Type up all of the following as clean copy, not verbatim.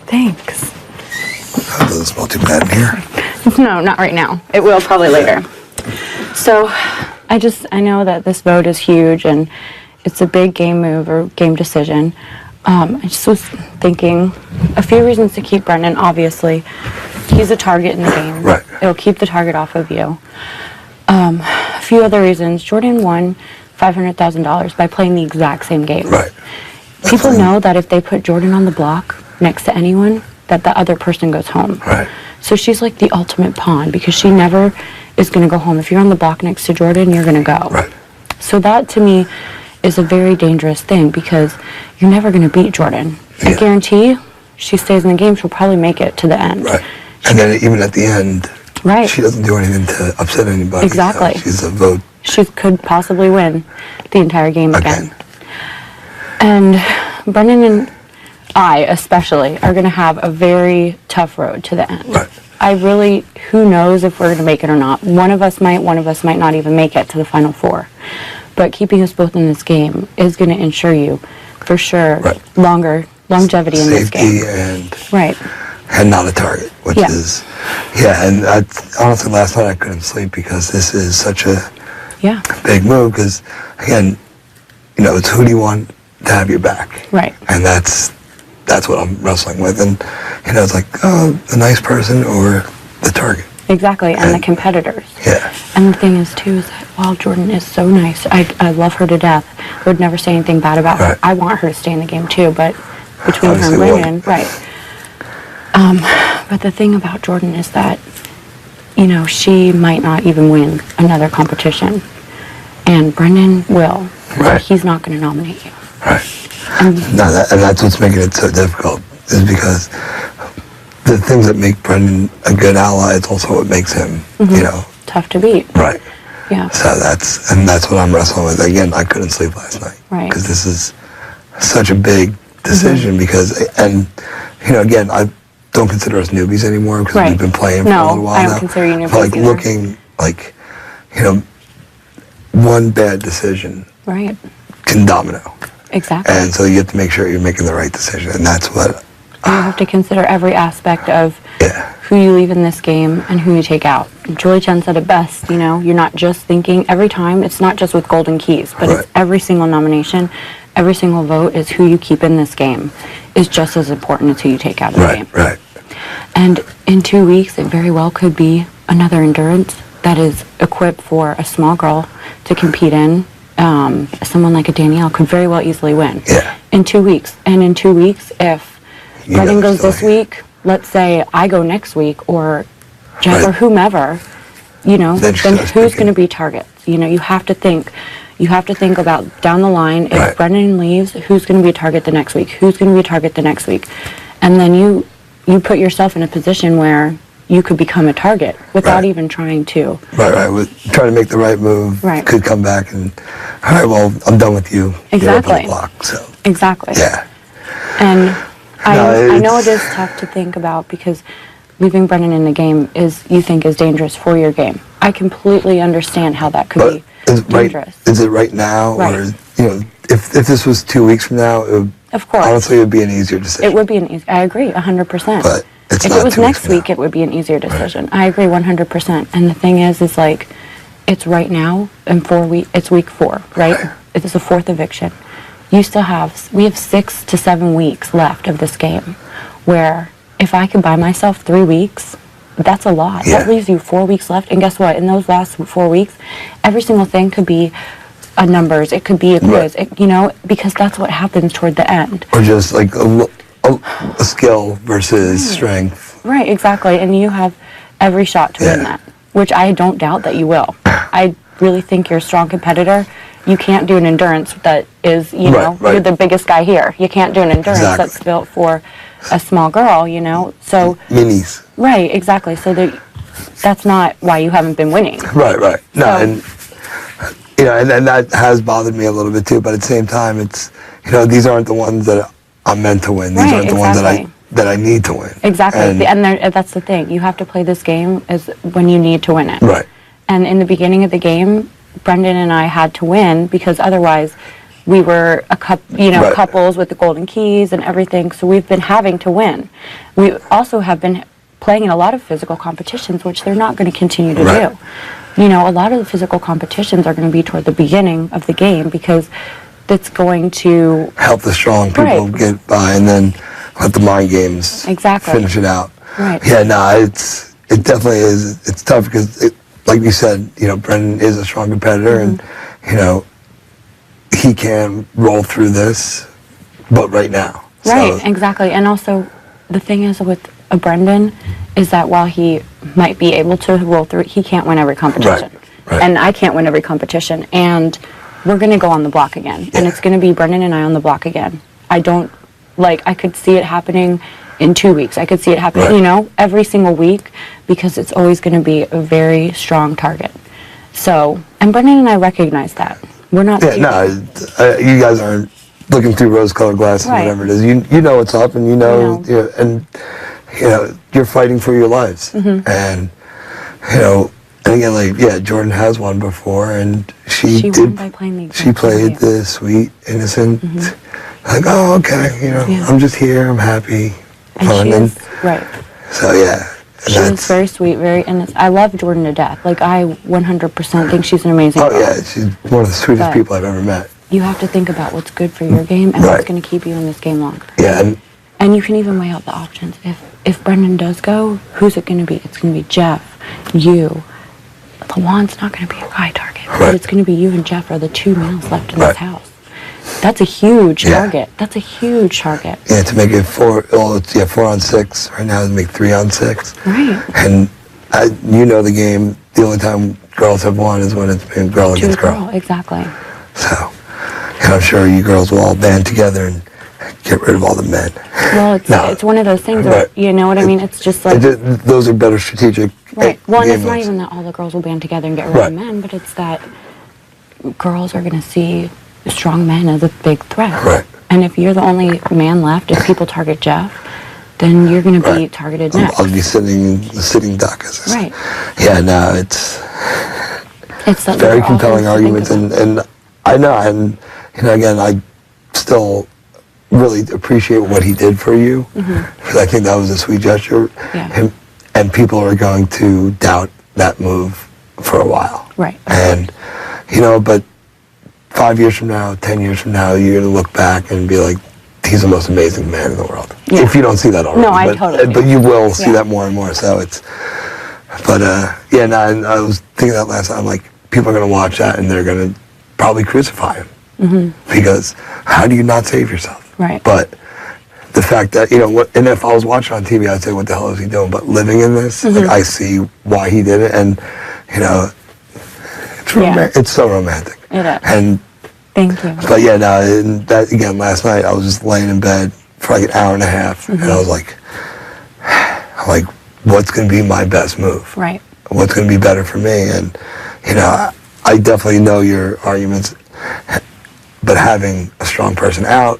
Thanks. That doesn't smell too bad in here. No, not right now. It will probably later. So I know that this vote is huge and it's a big game move or game decision. I just was thinking a few reasons to keep Brendon. Obviously, he's a target in the game. Right. It'll keep the target off of you. A few other reasons. Jordan won $500,000 by playing the exact same game. Right. People know that if they put Jordan on the block next to anyone, that the other person goes home. Right. So she's like the ultimate pawn because she never is going to go home. If you're on the block next to Jordan, you're going to go. Right. So that, to me, is a very dangerous thing because you're never going to beat Jordan. Yeah. I guarantee she stays in the game, she'll probably make it to the end. Right. And then even at the end, right. she doesn't do anything to upset anybody. Exactly. So she's a vote. She could possibly win the entire game again. And Brendon and I, especially, are going to have a very tough road to the end. Right. I really, who knows if we're going to make it or not. One of us might not even make it to the Final Four. But keeping us both in this game is going to ensure you, for sure, longevity in this game. Safety and not a target, which is, and honestly, last night I couldn't sleep because this is such a big move because, again, it's who do you want to have your back? Right. And that's what I'm wrestling with. And, it's like, the nice person or the target. Exactly, and the competitors. Yeah. And the thing is, too, is that while Jordan is so nice, I love her to death. I would never say anything bad about her. I want her to stay in the game, too, but between her and Brendon, but the thing about Jordan is that, she might not even win another competition. And Brendon will. Right. He's not going to nominate you. Right. And that's what's making it so difficult, is because the things that make Brendon a good ally is also what makes him, tough to beat. Right. Yeah. So that's what I'm wrestling with. Again, I couldn't sleep last night. Right. Because this is such a big decision again, I don't consider us newbies anymore because we've been playing for a little while now. I don't consider you newbies But looking like, one bad decision can domino. Exactly. And so you have to make sure you're making the right decision, and that's what... You have to consider every aspect of who you leave in this game and who you take out. Julie Chen said it best, you're not just thinking every time, it's not just with Golden Keys, but it's every single nomination, every single vote is who you keep in this game is just as important as who you take out of the game. Right. And in 2 weeks, it very well could be another endurance that is equipped for a small girl to compete in. Someone like a Danielle could very well easily win in 2 weeks. And in 2 weeks, if Brendon goes this week, let's say I go next week, or Jeff or whomever, then who's going to be targets? You have to think about down the line, if Brendon leaves, who's going to be a target the next week? Who's going to be a target the next week? And then you put yourself in a position where you could become a target without even trying to. Trying to make the right move, could come back and, all right, well, I'm done with you. Exactly. You're up on the block, so. Exactly. Yeah. And I know it is tough to think about because leaving Brendon in the game you think is dangerous for your game. I completely understand how that could be dangerous. Is it right now? Or, if this was 2 weeks from now, of course. Honestly, it would be an easier decision. It would be I agree, 100%. But if it was next week, it would be an easier decision. I agree 100%. And the thing is like, it's right now, and it's week 4, right? It's the 4th eviction. We have 6 to 7 weeks left of this game, where if I could buy myself 3 weeks, that's a lot. That leaves you 4 weeks left. And guess what? In those last 4 weeks, every single thing could be numbers. It could be a quiz, because that's what happens toward the end. Or just like a skill versus strength. Right, exactly. And you have every shot to win that, which I don't doubt that you will. I really think you're a strong competitor. You can't do an endurance that is, you're the biggest guy here. You can't do an endurance that's built for a small girl, So minis. Right, exactly. So that's not why you haven't been winning. Right. No, and and that has bothered me a little bit too. But at the same time, it's these aren't the ones that I'm meant to win. These aren't the ones that I need to win. Exactly, and that's the thing. You have to play this game as when you need to win it. Right. And in the beginning of the game, Brendon and I had to win because otherwise we were Right. couples with the Golden Keys and everything, so we've been having to win. We also have been playing in a lot of physical competitions, which they're not going to continue to Right. do. A lot of the physical competitions are going to be toward the beginning of the game because that's going to help the strong people Right. get by, and then let the mind games Exactly. finish it out. Right. Yeah, no, it definitely is. It's tough because, like you said, Brendon is a strong competitor, and he can roll through this, but right now. Right, exactly. And also, the thing is with a Brendon is that while he might be able to roll through it, he can't win every competition. Right. And I can't win every competition. And we're going to go on the block again. Yeah. And it's going to be Brendon and I on the block again. I could see it happening in 2 weeks. I could see it happening, Right. every single week because it's always going to be a very strong target. So, and Brendon and I recognize that. We're not... Yeah, no, you guys aren't looking through rose-colored glasses, Right. whatever it is. You know what's up, and you're fighting for your lives. Mm-hmm. And, and again, Jordan has won before, and she won by playing the She exact played same game. the sweet, innocent, Mm-hmm. oh, okay, Yeah. I'm just here, I'm happy, And fun. she is, right. So, yeah. She is very sweet, very innocent. I love Jordan to death. I 100% think she's an amazing girl. Oh, yeah, she's one of the sweetest But people I've ever met. you have to think about what's good for your game and Right. what's going to keep you in this game longer. Yeah, And you can even weigh out the options. If Brendon does go, who's it going to be? It's going to be Jeff, you. Lawan's not going to be a high target, Right. but it's going to be you and Jeff are the two males left in Right. this house. That's a huge Yeah. target. That's a huge target. Yeah, to make it 4 on 6. Right now, to make 3 on 6. Right. And the game. The only time girls have won is when it's been girl To a against girl, girl. exactly. So, and I'm sure you girls will all band together and get rid of all the men. Well, it's one of those things where, Right. you know what I mean? It's just like... Those are better strategic. Right. Well, and it's game not moves. even that all the girls will band together and get rid Right. of men, but it's that girls are going to see strong men as a big threat. Right. And if you're the only man left, if people target Jeff, then you're going to be Right. targeted next. I'll be sitting duck. As this. Right. Yeah, no, it's that very little compelling offense to arguments, think about. and I know, and again, I still really appreciate what he did for you, because I think that was a sweet gesture. Yeah. And people are going to doubt that move for a while. Right. And but 5 years from now, 10 years from now, you're going to look back and be like, he's the most amazing man in the world. Yeah. If you don't see that already. No, I totally But do. you will see Yeah. that more and more. So it's, but and I was thinking that last time, like, people are going to watch that and they're going to probably crucify him. Because how do you not save yourself? Right. But the fact that, and if I was watching on TV, I'd say, what the hell is he doing? But living in this, like, I see why he did it. And, it's so romantic. It is. And Thank you. but yeah, no, and that again, last night I was just laying in bed for like an hour and a half, and I was like, what's going to be my best move? Right. What's going to be better for me? And, I definitely know your arguments, but having a strong person out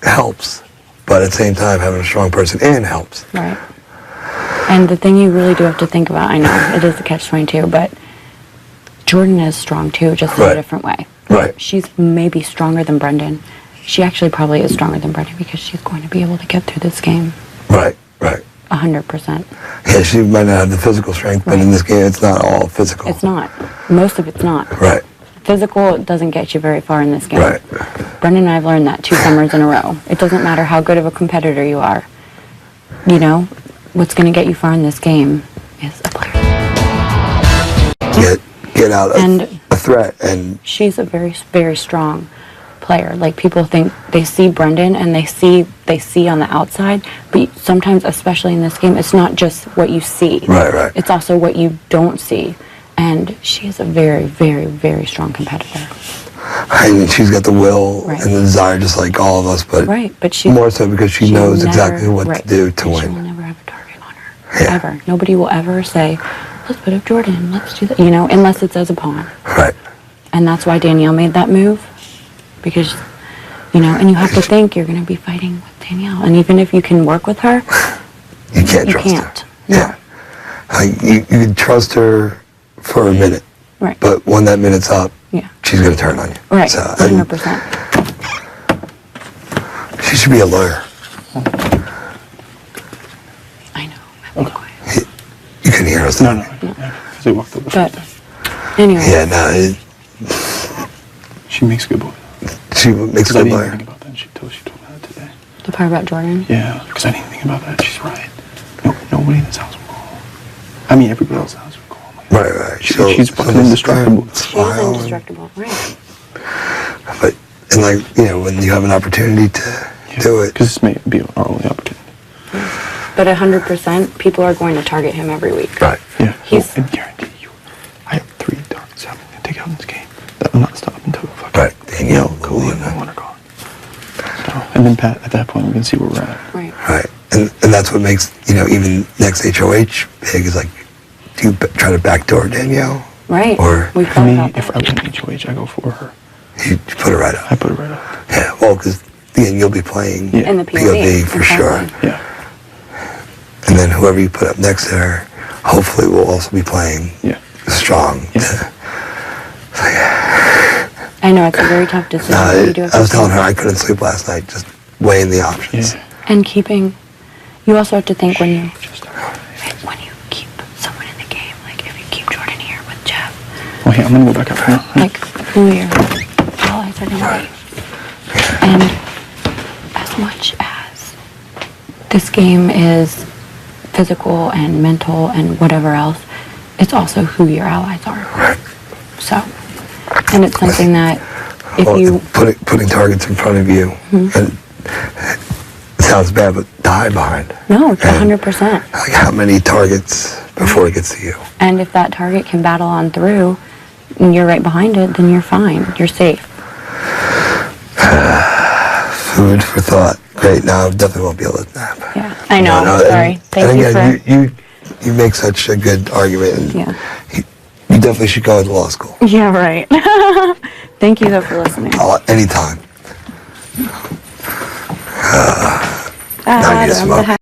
helps. But at the same time, having a strong person in helps. Right. And the thing you really do have to think about, I know, it is a catch-22, but Jordan is strong too, just in a Right. different way. Right. She's maybe stronger than Brendon. She actually probably is stronger than Brendon because she's going to be able to get through this game. Right. 100%. Yeah, she might not have the physical strength, but in this game, it's not all physical. It's not. Most of it's not. Right. Physical doesn't get you very far in this game. Right. Brendon and I have learned that 2 summers in a row. It doesn't matter how good of a competitor you are. What's going to get you far in this game is a player. Get out And a threat, and she's a very, very strong player. Like, people think they see Brendon and they see on the outside, but sometimes, especially in this game, it's not just what you see. Right. It's also what you don't see. And she is a very, very, very strong competitor. and she's got the will Right. and the desire, just like all of us, but Right, but she more so because she knows never- exactly what right, to do to and She will win. never have a target on her. Yeah. Ever. Nobody will ever say, let's put up Jordan, let's do that, unless it's as a pawn. Right. And that's why Danielle made that move. Because, and you have to think you're going to be fighting with Danielle. And even if you can work with her, You can't you trust can't. her. No. Yeah. Like, you can trust her for a minute, Right. but when that minute's up, Yeah. she's going to turn on you. Right. So, 100%. She should be a lawyer. I know. I'm quiet. You couldn't hear us. No. Because they walked over. But anyway. Yeah, no. She makes a good boy. She makes a I good didn't lawyer. think about that. She told me that today. The part about Jordan? Yeah, because I didn't think about that. She's right. No, nobody in this house will call. I mean, everybody else in the house will call. Right. She's fucking indestructible. She is indestructible, right. But, and like, you know, when you have an opportunity to do it. Because this may be our only opportunity. But 100%, people are going to target him every week. Right. Yeah. He's... I guarantee you, I have 3 targets I'm going to take out in this game. That will not stop until fucking... Right. Danielle, Cody, and one are gone. So, and then Pat, at that point, we can see where we're at. Right. Right. And that's what makes, you know, even next HOH big is like, do you try to backdoor Danielle? Right. Or We've For thought me, about if that. I win HOH, I go for her. You put it right up. I put it right up. Yeah, well, because then you'll be playing In the POV for sure. exactly. Yeah. And then whoever you put up next to her, hopefully will also be playing strong. Yeah. I know, it's a very tough decision. But you do have I was to telling her think. I couldn't sleep last night, just weighing the options. Yeah. And keeping... You also have to think when you keep someone in the game, like if you keep Jordan here with Jeff, Well, hey, I'm going to go back up now. like who your allies are going to be. And as much as this game is physical and mental and whatever else, it's also who your allies are. Right. So, and it's something that if you... Putting targets in front of you, and it sounds bad, but to hide behind. No, it's And 100%. Like how many targets before it gets to you? And if that target can battle on through, and you're right behind it, then you're fine. You're safe. Food for thought. Great. Now I definitely won't be able to nap. Yeah, I know. No, Sorry. Thank you for... you make such a good argument. And Yeah. you definitely should go to law school. Yeah, right. Thank you, though, for listening. Anytime. Ah, Now I guess I'm the